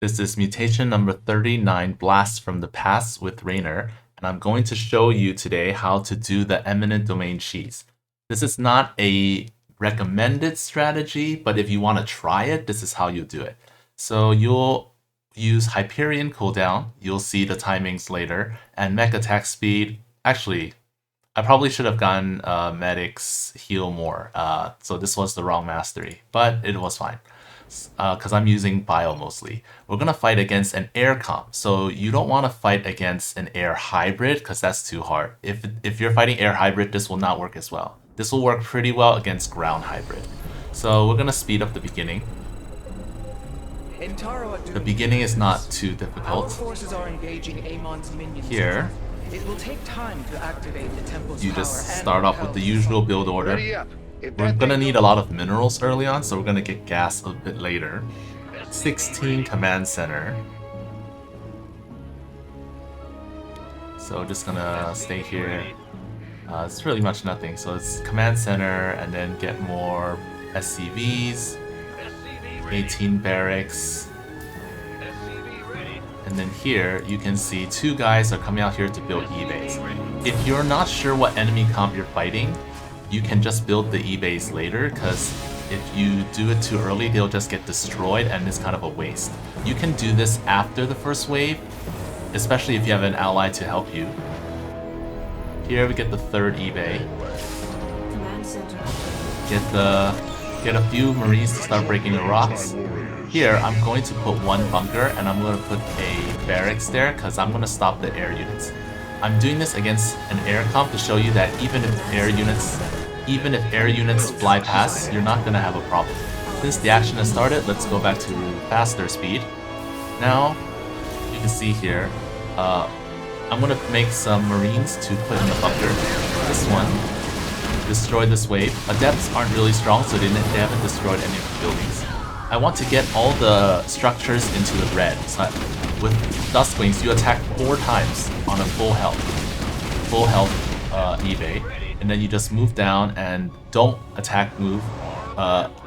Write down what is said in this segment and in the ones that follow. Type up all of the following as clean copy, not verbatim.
This is mutation number 39, Blast from the Past with Raynor, and I'm going to show you today how to do the Eminent domain cheese. This is not a recommended strategy, but if you want to try it, this is how you do it. So you'll use Hyperion cooldown, you'll see the timings later, and mech attack speed. Actually, I probably should have gotten medics heal more, so this was the wrong mastery, but it was fine. Because I'm using bio mostly. We're gonna fight against an air comp, so you don't want to fight against an air hybrid because that's too hard. If you're fighting air hybrid, this will not work as well. This will work pretty well against ground hybrid. So we're gonna speed up the beginning. The beginning is not too difficult. Here, you just start off with the usual build order. We're gonna need a lot of minerals early on, so we're gonna get gas a bit later. 16 command center. So just gonna stay here. It's really much nothing. So it's command center and then get more SCVs. 18 barracks. And then here you can see two guys are coming out here to build E-base. If you're not sure what enemy comp you're fighting, you can just build the E-base later, because if you do it too early, they'll just get destroyed and it's kind of a waste. You can do this after the first wave, especially if you have an ally to help you. Here we get the third E-bay. Get a few marines to start breaking the rocks. Here I'm going to put one bunker and I'm going to put a barracks there because I'm going to stop the air units. I'm doing this against an air comp to show you that even if air units fly past, you're not gonna have a problem. Since the action has started, let's go back to faster speed. Now, you can see here, I'm gonna make some marines to put in the bunker. This one, destroy this wave. Adepts aren't really strong, so they haven't destroyed any of the buildings. I want to get all the structures into the red. So with Duskwings, you attack 4 times on a full health eBay, and then you just move down and don't attack move,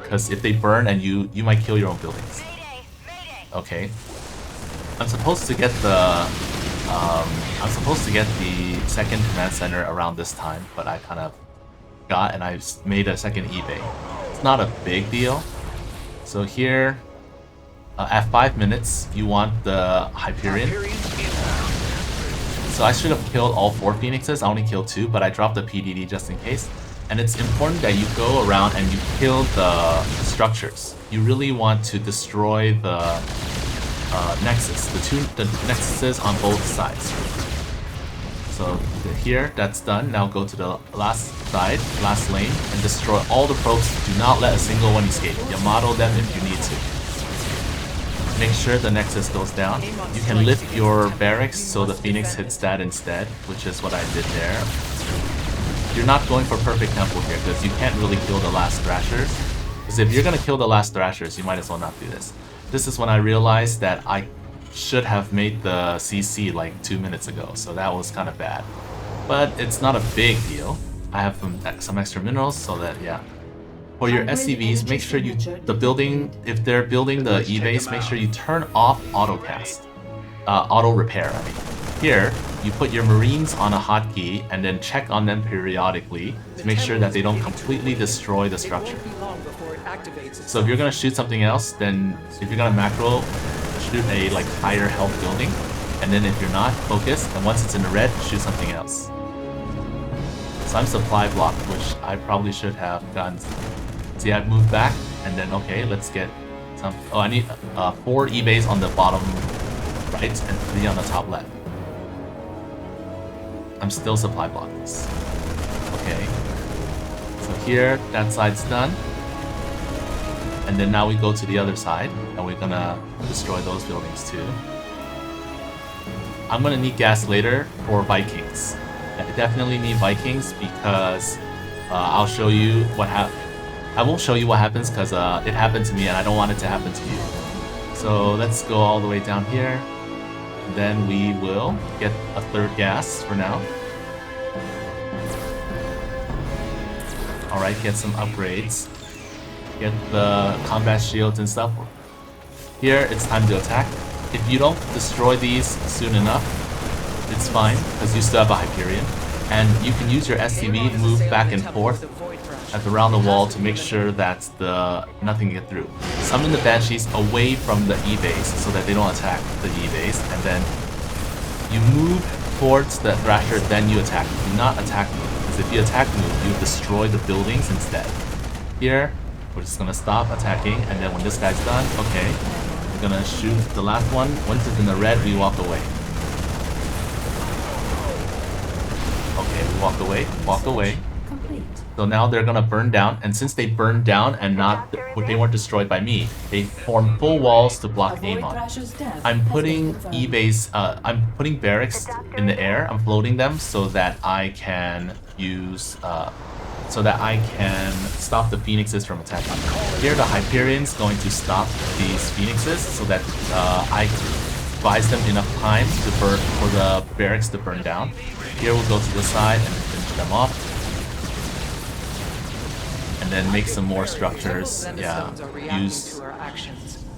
because if they burn and you might kill your own buildings. Okay, I'm supposed to get the second command center around this time, but I kind of got and I made a second eBay. It's not a big deal. So here, at 5 minutes, you want the Hyperion. So I should have killed all 4 Phoenixes, I only killed 2, but I dropped the PDD just in case. And it's important that you go around and you kill the structures. You really want to destroy the Nexus, the Nexuses on both sides. So here, that's done. Now go to the last side, last lane, and destroy all the probes. Do not let a single one escape. Yamato them if you need to. Make sure the Nexus goes down. You can lift your barracks so the Phoenix hits that instead, which is what I did there. You're not going for perfect tempo here because you can't really kill the last Thrashers. Because if you're going to kill the last Thrashers, you might as well not do this. This is when I realized that I should have made the CC like 2 minutes ago, so that was kind of bad. But it's not a big deal. I have some extra minerals, so that, yeah. For your SCVs, make sure if they're building the E-base, make sure you turn off auto-cast. Auto-repair, I mean. Here, you put your marines on a hotkey and then check on them periodically to make sure that they don't completely destroy the structure. So if you're gonna shoot something else, then if you're gonna macro, shoot a like higher health building, and then if you're not, focus, and once it's in the red, shoot something else. So I'm supply blocked, which I probably should have gotten. See, I moved back, and then okay, let's get some. Oh, I need 4 E-bays on the bottom right and 3 on the top left. I'm still supply blocked. Okay. So here, that side's done. And then now we go to the other side, and we're gonna destroy those buildings too. I'm gonna need gas later for Vikings. I definitely need Vikings because I'll show you what I won't show you what happens because it happened to me and I don't want it to happen to you. So let's go all the way down here. Then we will get a 3rd gas for now. Alright, get some upgrades. Get the combat shields and stuff. Here, it's time to attack. If you don't destroy these soon enough, it's fine, because you still have a Hyperion. And you can use your SCV, move back and forth around the wall to make sure that nothing can get through. Summon the Banshees away from the E-base so that they don't attack the E-base, and then you move towards the Thrasher, then you attack. Do not attack move, because if you attack move, you destroy the buildings instead. Here, we're just gonna stop attacking, and then when this guy's done, okay, we're gonna shoot the last one. Once it's in the red, we walk away. Okay, we walked away. So now they're gonna burn down, and since they burned down and they weren't destroyed by me, they form full walls to block aim on. I'm putting E-base, I'm putting barracks in the air. I'm floating them so that I can use, so that I can stop the Phoenixes from attacking. Here, the Hyperion's going to stop these Phoenixes so that I buys them enough time to burn for the barracks to burn down. Here, we'll go to the side and finish them off. And then make some more structures. Yeah, use.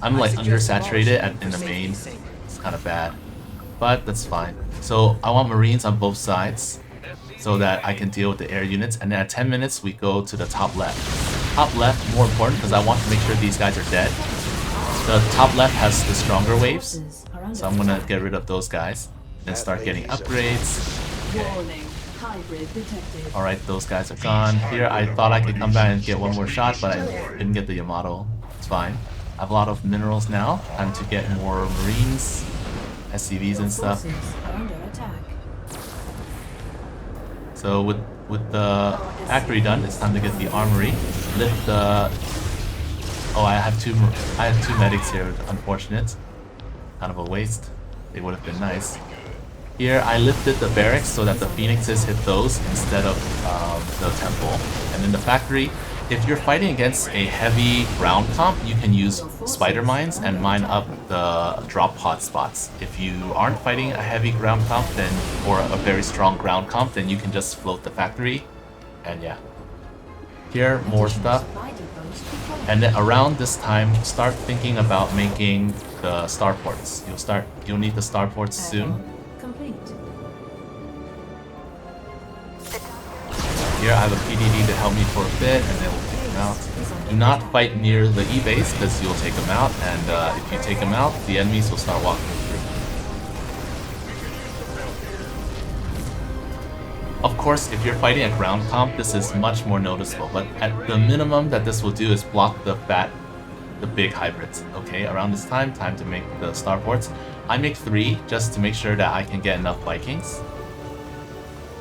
I'm like undersaturated in the main. It's kind of bad, but that's fine. So I want Marines on both sides so that I can deal with the air units. And then at 10 minutes, we go to the top left. Top left, more important because I want to make sure these guys are dead. The top left has the stronger waves, so I'm gonna get rid of those guys and start getting upgrades. Okay. Alright, those guys are gone. Here, I thought I could come back and get one more shot, but I didn't get the Yamato. It's fine. I have a lot of minerals now. Time to get more Marines, SCVs and stuff. So with the factory done, it's time to get the armory. Lift the... Oh, I have two medics here, unfortunate. Kind of a waste. They would have been nice. Here, I lifted the barracks so that the Phoenixes hit those instead of the temple. And in the factory, if you're fighting against a heavy ground comp, you can use spider mines and mine up the drop pod spots. If you aren't fighting a heavy ground comp, then or a very strong ground comp, then you can just float the factory. And yeah. Here, more stuff. And then around this time, start thinking about making the starports. You'll need the starports soon. Here I have a PDD to help me for a bit, and then we'll take him out. Do not fight near the E-base because you'll take him out, and if you take him out, the enemies will start walking through. Of course, if you're fighting a ground comp, this is much more noticeable, but at the minimum that this will do is block the big hybrids. Okay, around this time to make the starports. I make 3 just to make sure that I can get enough Vikings.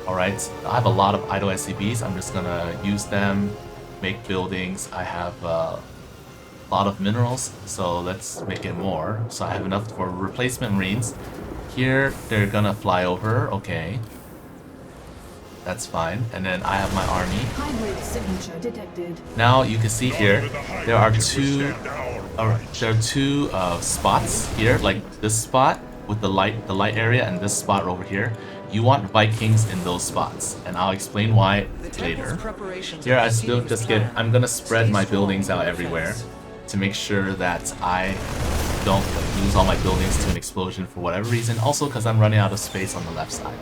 Alright, I have a lot of idle SCVs. I'm just gonna use them, make buildings. I have a lot of minerals, so let's make it more. So I have enough for replacement Marines. Here, they're gonna fly over. Okay. That's fine. And then I have my army. Now you can see here, there are two spots here, like this spot with the light area and this spot over here. You want Vikings in those spots, and I'll explain why later. Here I still I'm gonna spread my buildings out everywhere to make sure that I don't lose all my buildings to an explosion for whatever reason. Also because I'm running out of space on the left side.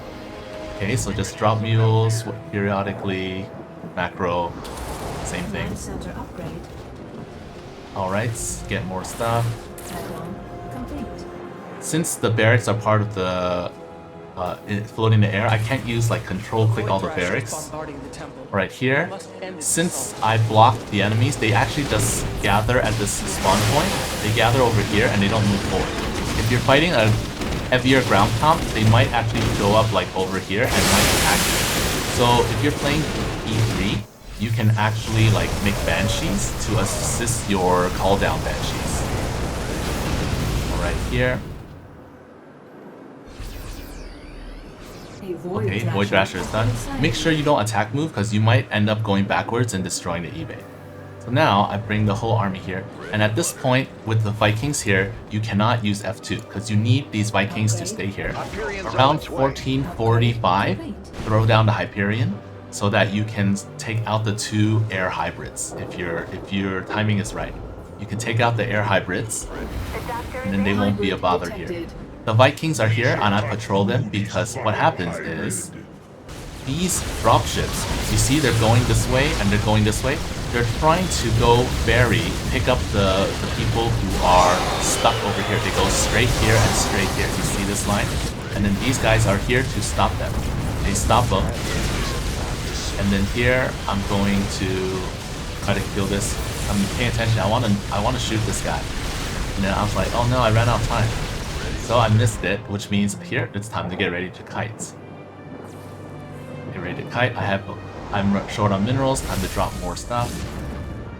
Okay, so just drop mules periodically, macro, same thing. Alright, get more stuff. Since the barracks are part of the floating in the air, I can't use like control click all the barracks. Right here, since I blocked the enemies, they actually just gather at this spawn point. They gather over here and they don't move forward. If you're fighting a heavier ground comp, they might actually show up like over here and might attack you. So if you're playing E3, you can actually like make Banshees to assist your call down Banshees. Alright, here. Okay, Void Thrasher is done. Make sure you don't attack move because you might end up going backwards and destroying the eBay. So now I bring the whole army here, and at this point with the Vikings here, you cannot use F2 because you need these Vikings to stay here. Around 1445, throw down the Hyperion so that you can take out the 2 air hybrids if your timing is right. You can take out the air hybrids, and then they won't be a bother here. The Vikings are here, and I patrol them because what happens is these dropships, you see they're going this way and they're going this way. They're trying to go ferry, pick up the people who are stuck over here. They go straight here and straight here. You see this line? And then these guys are here to stop them. They stop them. And then here, I'm going to try to kill this. I'm paying attention. I want to shoot this guy. And then I was like, oh no, I ran out of time. So I missed it, which means here it's time to get ready to kite. Get ready to kite. I'm short on minerals. Time to drop more stuff.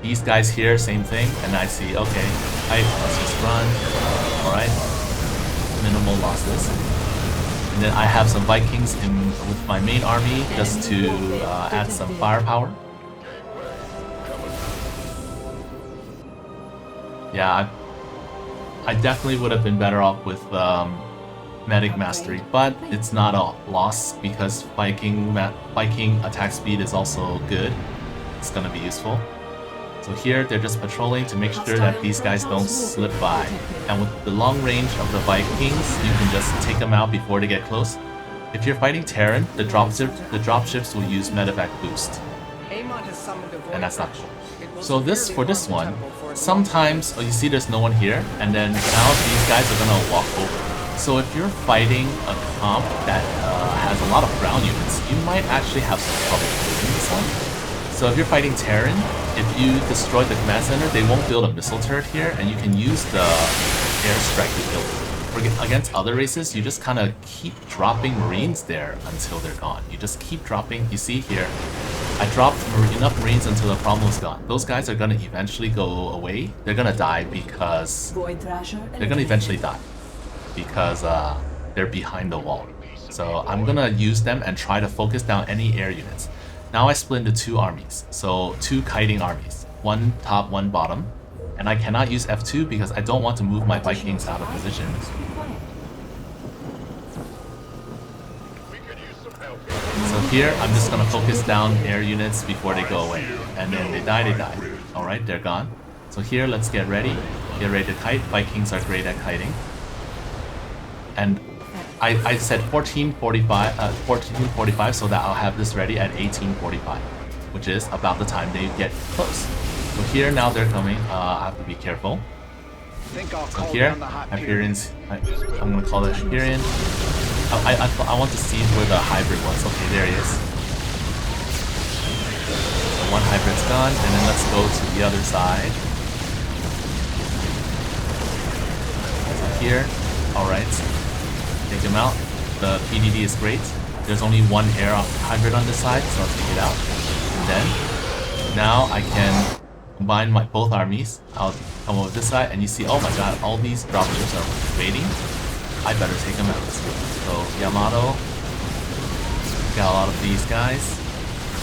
These guys here, same thing. And I see, okay, kite. Let's just run. All right. Minimal losses. And then I have some Vikings with my main army just to add some firepower. Yeah, I definitely would have been better off with Medic Mastery, but it's not a loss because Viking attack speed is also good. It's gonna be useful. So here they're just patrolling to make sure that these guys don't slip by. And with the long range of the Vikings, you can just take them out before they get close. If you're fighting Terran, the dropships will use medevac boost. And that's not cool. So for this one, sometimes you see there's no one here, and then now these guys are gonna walk over. So if you're fighting a comp that has a lot of ground units, you might actually have some trouble holding this one. So if you're fighting Terran, if you destroy the command center, they won't build a missile turret here, and you can use the airstrike to kill them. Against other races, you just kind of keep dropping Marines there until they're gone. You just keep dropping. You see here, I dropped enough Marines until the problem was gone. Those guys are going to eventually go away. They're going to die because... They're going to eventually die because they're behind the wall. So I'm going to use them and try to focus down any air units. Now I split into two armies. So two kiting armies. One top, one bottom. And I cannot use F2 because I don't want to move my Vikings out of position. So here, I'm just going to focus down air units before they go away. And then they die, they die. Alright, they're gone. So here, let's get ready. Get ready to kite. Vikings are great at kiting. And I said 14:45 so that I'll have this ready at 18:45, which is about the time they get close. So here, now they're coming. I have to be careful. So here, Hyperions. I'm going to call it Hyperion. I want to see where the hybrid was. Okay, there he is. So one hybrid's gone, and then let's go to the other side. So here, alright. Take him out. The PDD is great. There's only one air hybrid on this side, so I'll take it out. And then, now I can combine both armies. I'll come over this side, and you see, oh my god, all these dropships are waiting. I better take them out. So Yamato, got a lot of these guys.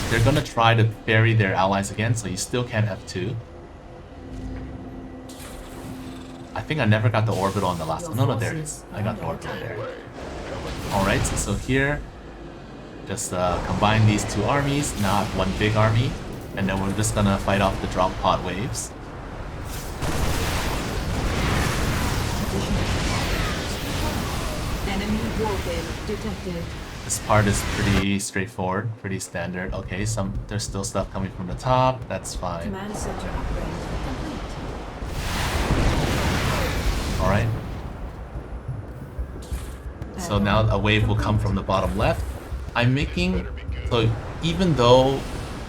They're gonna try to bury their allies again, so you still can't F2. I think I never got the orbital on the last one. No, there it is. I got the orbital there. Alright, so here, just combine these two armies, now I have one big army, and then we're just gonna fight off the drop pod waves. Enemy warhead detected. This part is pretty straightforward, pretty standard. Okay, there's still stuff coming from the top, that's fine. Command center upgrade complete. Alright. So now a wave will come from the bottom left. I'm making... So even though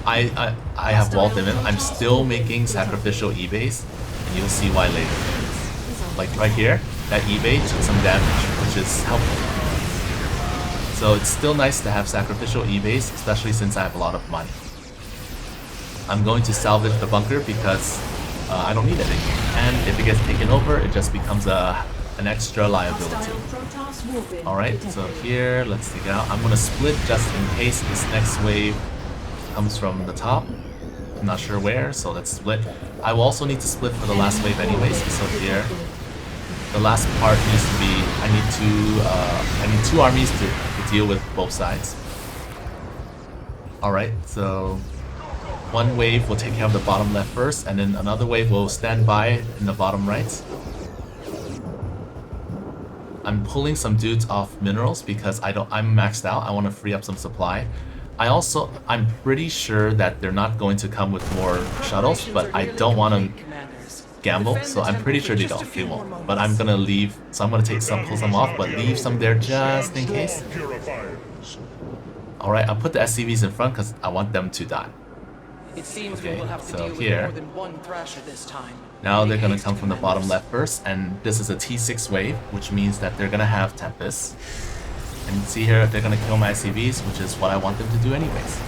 I have wall dimming, I'm still making sacrificial E-base. And you'll see why later. Like right here, that E-base took some damage, which is helpful. So it's still nice to have sacrificial E-base, especially since I have a lot of money. I'm going to salvage the bunker because I don't need it anymore. And if it gets taken over, it just becomes an extra liability. Alright, so here, let's take it out. I'm gonna split just in case this next wave comes from the top. I'm not sure where, so let's split. I will also need to split for the last wave anyways, so here, the last part needs to be, I need two armies to deal with both sides. Alright, so one wave will take care of the bottom left first, and then another wave will stand by in the bottom right. I'm pulling some dudes off minerals because I'm maxed out. I want to free up some supply. I'm pretty sure that they're not going to come with more shuttles, but I don't want to gamble, so I'm pretty sure they won't. But I'm gonna leave, so I'm gonna pull some off, but leave some there just in case. Alright, I'll put the SCVs in front because I want them to die. It seems Okay, we will have to so deal here, with more than one Thrasher this time. now they're gonna come from the bottom left first, and this is a T6 wave, which means that they're gonna have Tempest. And see here, they're gonna kill my SCVs, which is what I want them to do anyways.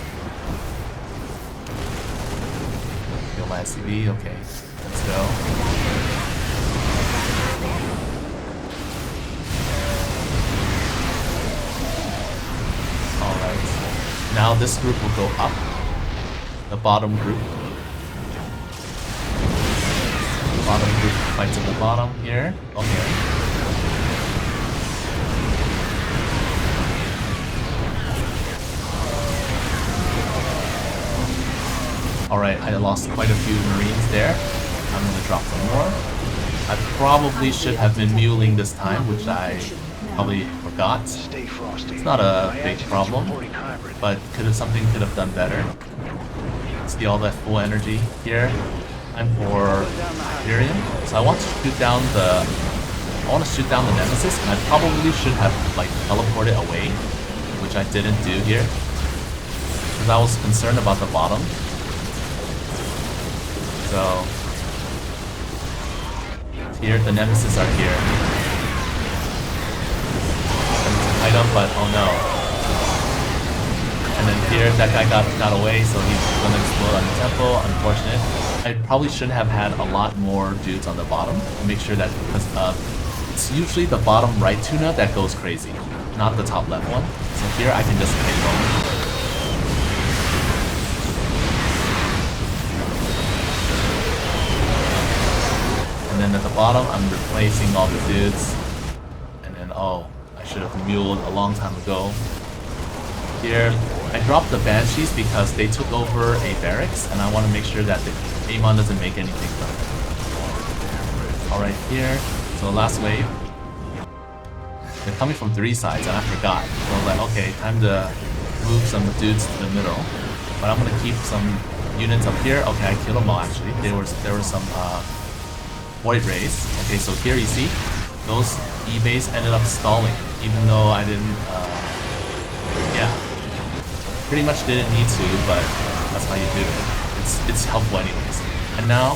Kill my SCV, okay, let's go. Alright, now this group will go up, the bottom group. Bottom group fights at the bottom here, okay. Alright, I lost quite a few Marines there. I'm gonna drop some more. I probably should have been muling this time, which I probably forgot. It's not a big problem, but something could have done better. See all that full energy here. I'm for Hyperion, so I want to shoot down the Nemesis, and I probably should have like teleported away, which I didn't do here, because I was concerned about the bottom. So here, the Nemesis are here. Item, but oh no. And then here, that guy got away, so he's gonna explode on the temple. Unfortunate. I probably should have had a lot more dudes on the bottom to make sure that, because it's usually the bottom right tuna that goes crazy, not the top left one. So here I can just play going. And then at the bottom, I'm replacing all the dudes. And then, oh, I should have muled a long time ago. Here, I dropped the Banshees because they took over a barracks, and I want to make sure that the Amon doesn't make anything from it. Alright, here, so last wave. They're coming from 3 sides, and I forgot. So I was like, okay, time to move some dudes to the middle. But I'm going to keep some units up here. Okay, I killed them all actually. There were some Void Rays. Okay, so here you see, those E-Bays ended up stalling, even though I didn't, yeah. Pretty much didn't need to, but that's how you do it. It's helpful anyways. And now,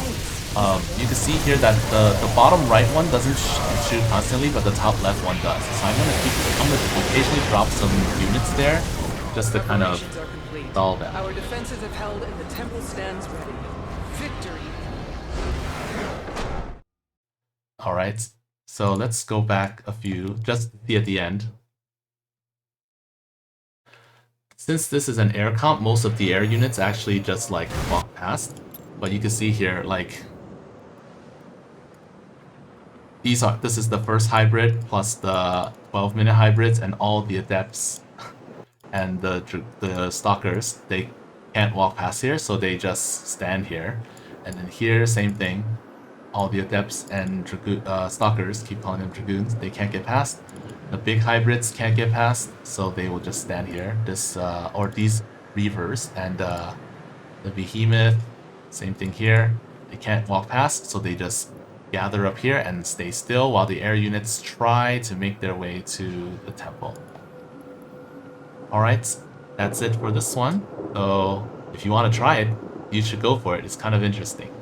you can see here that the bottom right one doesn't shoot constantly, but the top left one does. So I'm gonna occasionally drop some units there, just to kind of stall them. Our defenses have held and the temple stands ready. Victory. Alright, so let's go back a few, just at the end. Since this is an air comp, most of the air units actually just like walk past. But you can see here, like, this is the first hybrid plus the 12-minute hybrids, and all the adepts and the stalkers, they can't walk past here, so they just stand here. And then here, same thing. All the adepts and stalkers, keep calling them dragoons, they can't get past. The big hybrids can't get past, so they will just stand here. This or these reavers and the behemoth, same thing here. They can't walk past, so they just gather up here and stay still while the air units try to make their way to the temple. Alright, that's it for this one. So if you want to try it, you should go for it. It's kind of interesting.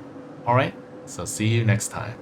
Alright, so see you next time.